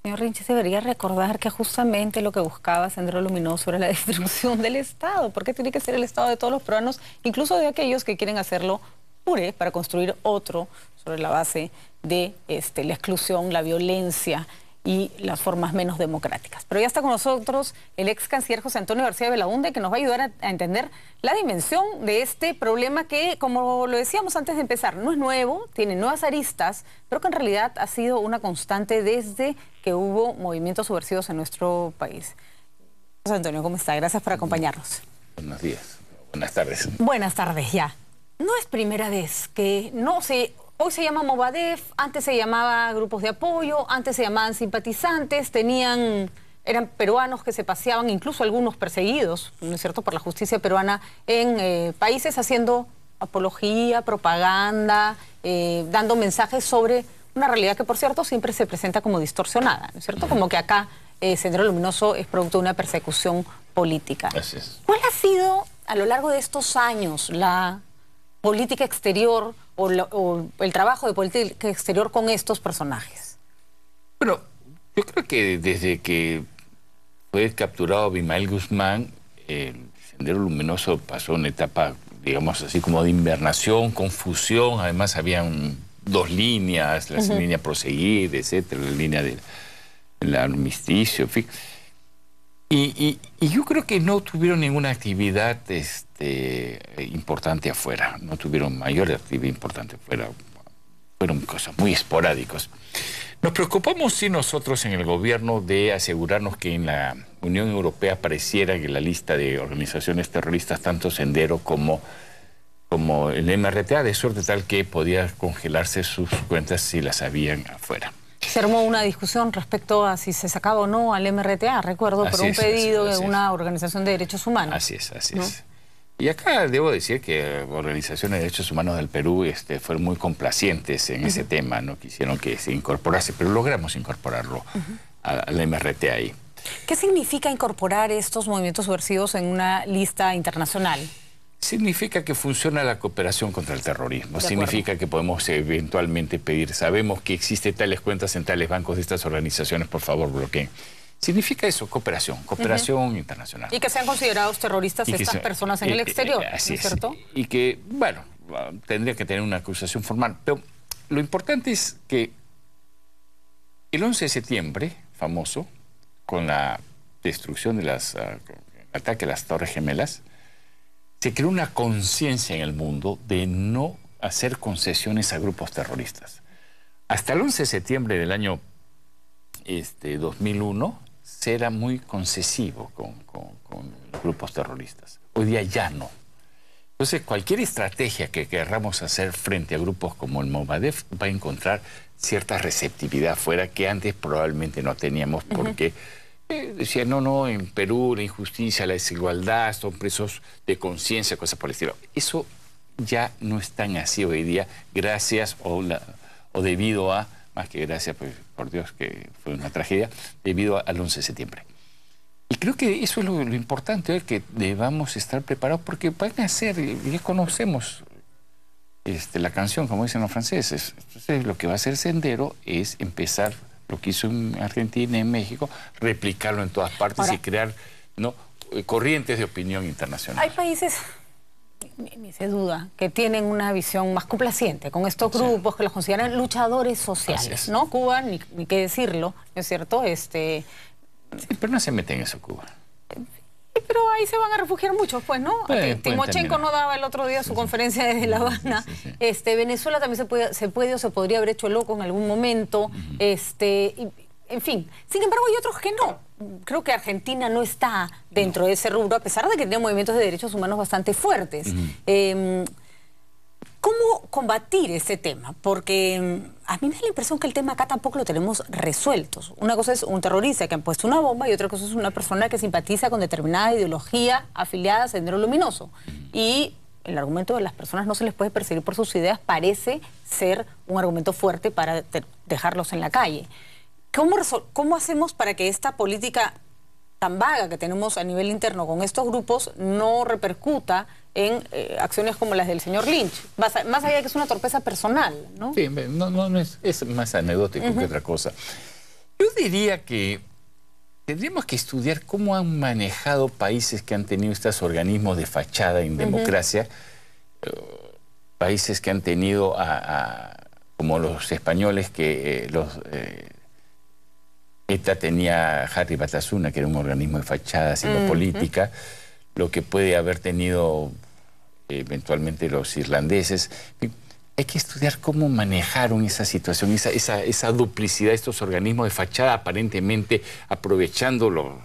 Señor Lynch, debería recordar que justamente lo que buscaba Sendero Luminoso era la destrucción del Estado. ¿Por qué tiene que ser el Estado de todos los peruanos, incluso de aquellos que quieren hacerlo pure para construir otro sobre la base de la exclusión, la violencia y las formas menos democráticas? Pero ya está con nosotros el ex canciller José Antonio García Belaúnde, que nos va a ayudar a entender la dimensión de este problema que, como lo decíamos antes de empezar, no es nuevo, tiene nuevas aristas, pero que en realidad ha sido una constante desde que hubo movimientos subversivos en nuestro país. José Antonio, ¿cómo está? Gracias por acompañarnos. Buenos días, buenas tardes. Buenas tardes, ya. No es primera vez que hoy se llama Movadef, antes se llamaba grupos de apoyo, antes se llamaban simpatizantes, eran peruanos que se paseaban, incluso algunos perseguidos, ¿no es cierto?, por la justicia peruana en países haciendo apología, propaganda, dando mensajes sobre una realidad que, por cierto, siempre se presenta como distorsionada, ¿no es cierto? Como que acá Sendero Luminoso es producto de una persecución política. Así es. ¿Cuál ha sido, a lo largo de estos años, la política exterior o el trabajo de política exterior con estos personajes? Bueno, yo creo que desde que fue capturado Abimael Guzmán, el Sendero Luminoso pasó una etapa, digamos así, como de invernación, confusión. Además, habían dos líneas, la línea proseguir, etcétera, la línea del armisticio, en fin. Y yo creo que no tuvieron ninguna actividad importante afuera, no tuvieron mayor actividad importante afuera, fueron cosas muy esporádicas. Nos preocupamos, sí, nosotros en el gobierno de asegurarnos que en la Unión Europea apareciera en la lista de organizaciones terroristas tanto Sendero como el MRTA, de suerte tal que podía congelarse sus cuentas si las habían afuera. Se armó una discusión respecto a si se sacaba o no al MRTA, recuerdo, por un pedido de una organización de derechos humanos. Así es, así es. Y acá debo decir que organizaciones de derechos humanos del Perú fueron muy complacientes en ese tema, no quisieron que se incorporase, pero logramos incorporarlo al MRTA ahí. ¿Qué significa incorporar estos movimientos subversivos en una lista internacional? Significa que funciona la cooperación contra el terrorismo. Significa que podemos eventualmente pedir, sabemos que existen tales cuentas en tales bancos de estas organizaciones, por favor bloqueen. Significa eso, cooperación internacional. Y que sean considerados terroristas estas personas en el exterior, ¿no es cierto? Y que, bueno, tendría que tener una acusación formal. Pero lo importante es que el 11 de septiembre, famoso, con la destrucción de el ataque a las Torres Gemelas, se creó una conciencia en el mundo de no hacer concesiones a grupos terroristas. Hasta el 11 de septiembre del año 2001 se era muy concesivo con grupos terroristas. Hoy día ya no. Entonces, cualquier estrategia que queramos hacer frente a grupos como el Movadef va a encontrar cierta receptividad afuera que antes probablemente no teníamos porque... decía, no, en Perú la injusticia, la desigualdad, son presos de conciencia, cosas por el estilo. Eso ya no es tan así hoy día, gracias o debido a, más que gracias, pues, por Dios, que fue una tragedia, debido al 11 de septiembre. Y creo que eso es lo importante, que debamos estar preparados, porque van a ser, ya conocemos la canción, como dicen los franceses. Entonces, lo que va a hacer Sendero es empezar lo que hizo en Argentina y en México, replicarlo en todas partes y crear corrientes de opinión internacional. Hay países, ni se duda, que tienen una visión más complaciente con estos grupos que los consideran luchadores sociales, ¿no? Cuba, ni qué decirlo, ¿no es cierto? Sí, pero no se mete en eso Cuba. Pero ahí se van a refugiar muchos, pues, ¿no? Timochenko no daba el otro día su conferencia desde La Habana. Venezuela también se puede o se podría haber hecho loco en algún momento. En fin. Sin embargo, hay otros que no. Creo que Argentina no está dentro de ese rubro, a pesar de que tiene movimientos de derechos humanos bastante fuertes. ¿Cómo combatir ese tema? Porque a mí me da la impresión que el tema acá tampoco lo tenemos resuelto. Una cosa es un terrorista que ha puesto una bomba y otra cosa es una persona que simpatiza con determinada ideología afiliada a Sendero Luminoso. Y el argumento de las personas no se les puede perseguir por sus ideas parece ser un argumento fuerte para dejarlos en la calle. ¿Cómo hacemos para que esta política tan vaga que tenemos a nivel interno con estos grupos no repercuta en acciones como las del señor Lynch? Más allá de que es una torpeza personal, ¿no? Sí, no es más anecdótico que otra cosa. Yo diría que tendríamos que estudiar cómo han manejado países que han tenido estos organismos de fachada en democracia, países que han tenido como los españoles, que ETA tenía Harry Batasuna, que era un organismo de fachada haciendo política, lo que puede haber tenido eventualmente los irlandeses. Hay que estudiar cómo manejaron esa situación, esa duplicidad de estos organismos de fachada, aparentemente aprovechando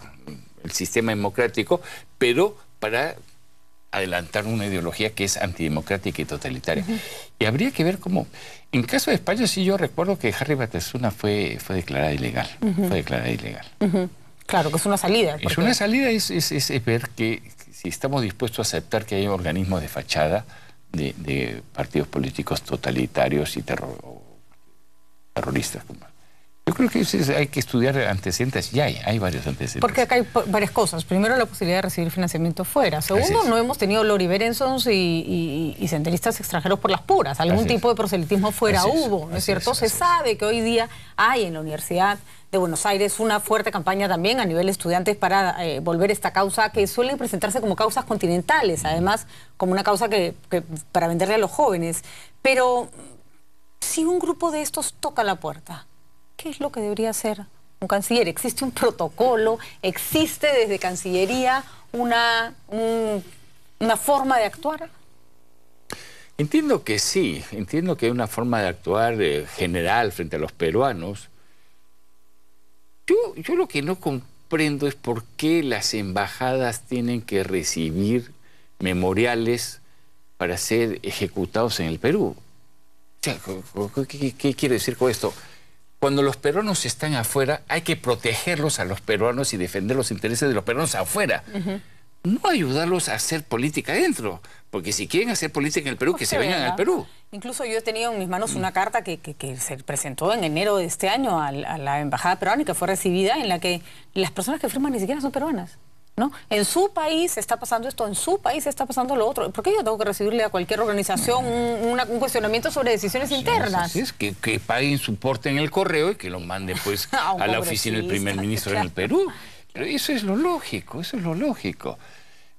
el sistema democrático, pero para adelantar una ideología que es antidemocrática y totalitaria. Y habría que ver cómo... En caso de España, sí, yo recuerdo que Harry Batasuna fue declarada ilegal. Fue declarada ilegal. Claro, que es una salida. Es una salida, es ver que si estamos dispuestos a aceptar que hay organismos de fachada de partidos políticos totalitarios y terroristas. Yo creo que hay que estudiar antecedentes, y hay varios antecedentes. Porque acá hay varias cosas. Primero, la posibilidad de recibir financiamiento fuera. Segundo, no hemos tenido Lori Berensons y senderistas extranjeros por las puras. Algún tipo de proselitismo fuera hubo, ¿no es cierto? Se sabe que hoy día hay en la Universidad de Buenos Aires una fuerte campaña también a nivel de estudiantes para volver esta causa, que suele presentarse como causas continentales, además como una causa que para venderle a los jóvenes. Pero si un grupo de estos toca la puerta, ¿qué es lo que debería hacer un canciller? ¿Existe un protocolo? ¿Existe desde Cancillería una forma de actuar? Entiendo que sí, entiendo que hay una forma de actuar general frente a los peruanos. Yo lo que no comprendo es por qué las embajadas tienen que recibir memoriales para ser ejecutados en el Perú. O sea, ¿qué quiere decir con esto? Cuando los peruanos están afuera, hay que protegerlos a los peruanos y defender los intereses de los peruanos afuera. No ayudarlos a hacer política adentro. Porque si quieren hacer política en el Perú, que se vengan al Perú. Incluso yo he tenido en mis manos una carta que se presentó en enero de este año a la embajada peruana y que fue recibida, en la que las personas que firman ni siquiera son peruanas, ¿no? En su país está pasando esto, en su país está pasando lo otro. ¿Por qué yo tengo que recibirle a cualquier organización un cuestionamiento sobre decisiones internas? Así es, que paguen su porte en el correo y que lo manden pues a la oficina del primer ministro en el Perú. Pero eso es lo lógico, eso es lo lógico.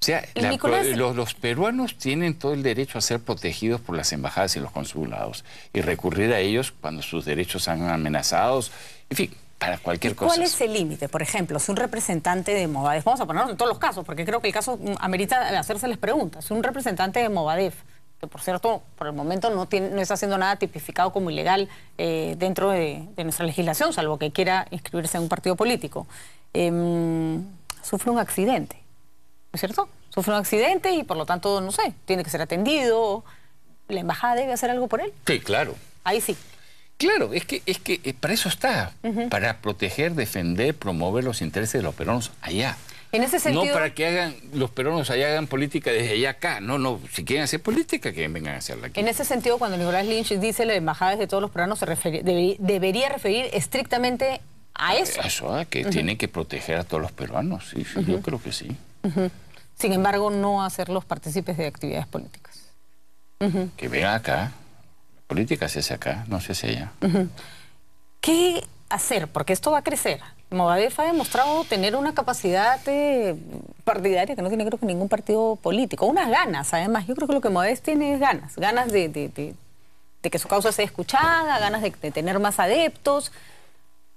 O sea, los peruanos tienen todo el derecho a ser protegidos por las embajadas y los consulados y recurrir a ellos cuando sus derechos sean amenazados, en fin, para cualquier cosa. ¿Cuál es el límite? Por ejemplo, si un representante de Movadef, vamos a ponernos en todos los casos, porque creo que el caso amerita hacerse las preguntas, si un representante de Movadef, que por cierto, por el momento no está haciendo nada tipificado como ilegal dentro de nuestra legislación, salvo que quiera inscribirse en un partido político, sufre un accidente, ¿no es cierto? Sufre un accidente y por lo tanto, no sé, tiene que ser atendido. ¿La embajada debe hacer algo por él? Sí, claro. Ahí sí. Claro, es que para eso está, para proteger, defender, promover los intereses de los peruanos allá. En ese sentido... No para que los peruanos allá hagan política desde allá acá. No, si quieren hacer política, que vengan a hacerla aquí. En ese sentido, cuando Nicolás Lynch dice la embajada de todos los peruanos, debería referir estrictamente a eso. Eso, que tienen que proteger a todos los peruanos, sí, yo creo que sí. Sin embargo, no hacerlos partícipes de actividades políticas. Que vengan acá. La política se hace acá, no se hace allá. ¿Qué hacer? Porque esto va a crecer. Movadef ha demostrado tener una capacidad partidaria que no tiene, creo que, ningún partido político. Unas ganas, además. Yo creo que lo que Movadef tiene es ganas. Ganas de que su causa sea escuchada, ganas de tener más adeptos.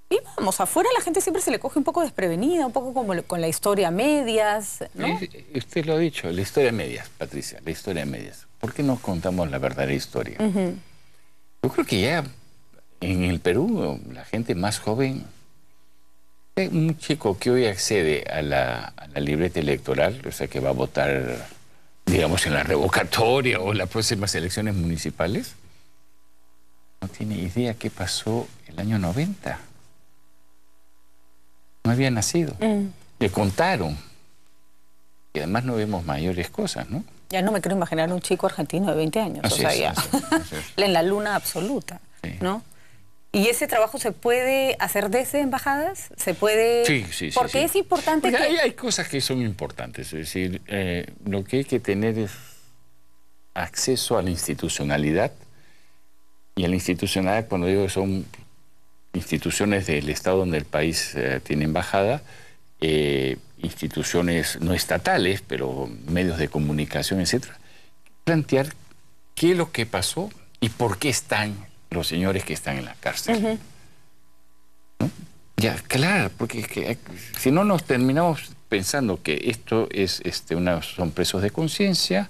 Y vamos, afuera la gente siempre se le coge un poco desprevenida, un poco como con la historia a medias, ¿no? Usted lo ha dicho, la historia a medias, Patricia, la historia a medias. ¿Por qué no contamos la verdadera historia? Yo creo que ya en el Perú la gente más joven, un chico que hoy accede a la libreta electoral, o sea que va a votar, digamos, en la revocatoria o en las próximas elecciones municipales, no tiene idea qué pasó el año 90. No había nacido. Le contaron. Y además no vemos mayores cosas, ¿no? Ya no me quiero imaginar un chico argentino de 20 años. Así o sea, ya. En la luna absoluta, ¿no? ¿Y ese trabajo se puede hacer desde embajadas? ¿Se puede...? Sí. Porque es importante que... Hay cosas que son importantes. Es decir, lo que hay que tener es acceso a la institucionalidad. Y a la institucionalidad, cuando digo, son instituciones del Estado donde el país tiene embajada, instituciones no estatales, pero medios de comunicación, etcétera, plantear qué es lo que pasó y por qué están los señores que están en la cárcel. ¿No? Ya, claro, porque si no nos terminamos pensando que esto es son presos de conciencia,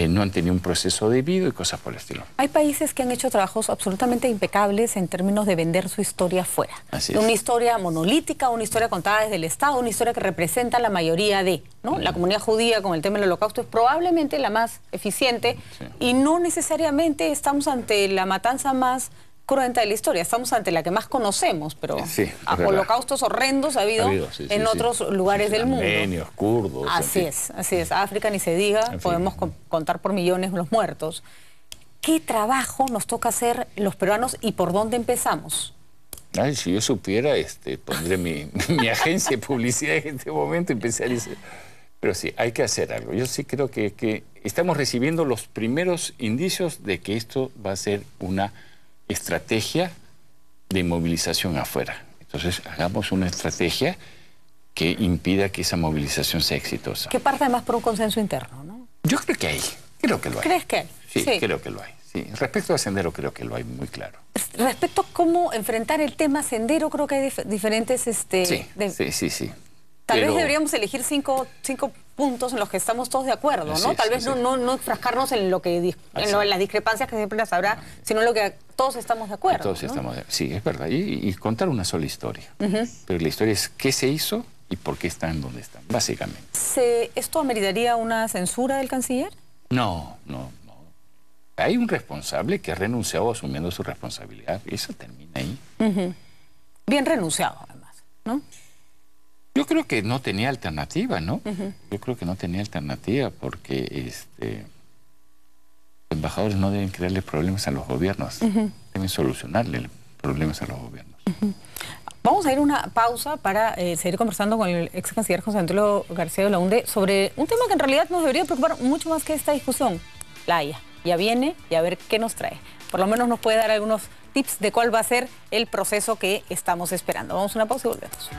no han tenido un proceso debido y cosas por el estilo. Hay países que han hecho trabajos absolutamente impecables en términos de vender su historia fuera. Así es. Una historia monolítica, una historia contada desde el Estado, una historia que representa a la mayoría de, ¿no? La comunidad judía con el tema del Holocausto es probablemente la más eficiente, sí, y no necesariamente estamos ante la matanza más cruenta de la historia, estamos ante la que más conocemos, pero sí, holocaustos horrendos ha habido en otros lugares del mundo. Armenios, kurdos. Así es. África ni se diga, podemos contar por millones los muertos. ¿Qué trabajo nos toca hacer los peruanos y por dónde empezamos? Ay, si yo supiera, pondré mi agencia de publicidad en este momento y empezaría. Pero sí, hay que hacer algo. Yo sí creo que estamos recibiendo los primeros indicios de que esto va a ser una estrategia de movilización afuera. Entonces, hagamos una estrategia que impida que esa movilización sea exitosa. Que parte además por un consenso interno, ¿no? Yo creo que hay. Creo que lo hay. ¿Crees que hay? Sí, creo que lo hay. Sí. Respecto a Sendero, creo que lo hay muy claro. Respecto a cómo enfrentar el tema Sendero, creo que hay diferentes... Sí. Tal vez deberíamos elegir cinco puntos en los que estamos todos de acuerdo, ¿no? Tal vez no enfrascarnos en las discrepancias que siempre las habrá, sino en lo que todos estamos de acuerdo. Todos estamos sí, es verdad. Y contar una sola historia. Pero la historia es qué se hizo y por qué están donde están, básicamente. ¿Esto ameritaría una censura del canciller? No. Hay un responsable que ha renunciado asumiendo su responsabilidad. Y eso termina ahí. Bien renunciado, además, ¿no? Yo creo que no tenía alternativa, ¿no? Yo creo que no tenía alternativa porque los embajadores no deben crearle problemas a los gobiernos, deben solucionarle problemas a los gobiernos. Vamos a ir a una pausa para seguir conversando con el ex canciller José Antonio García de Belaúnde sobre un tema que en realidad nos debería preocupar mucho más que esta discusión, la Haya. Ya viene y a ver qué nos trae. Por lo menos nos puede dar algunos tips de cuál va a ser el proceso que estamos esperando. Vamos a una pausa y volvemos.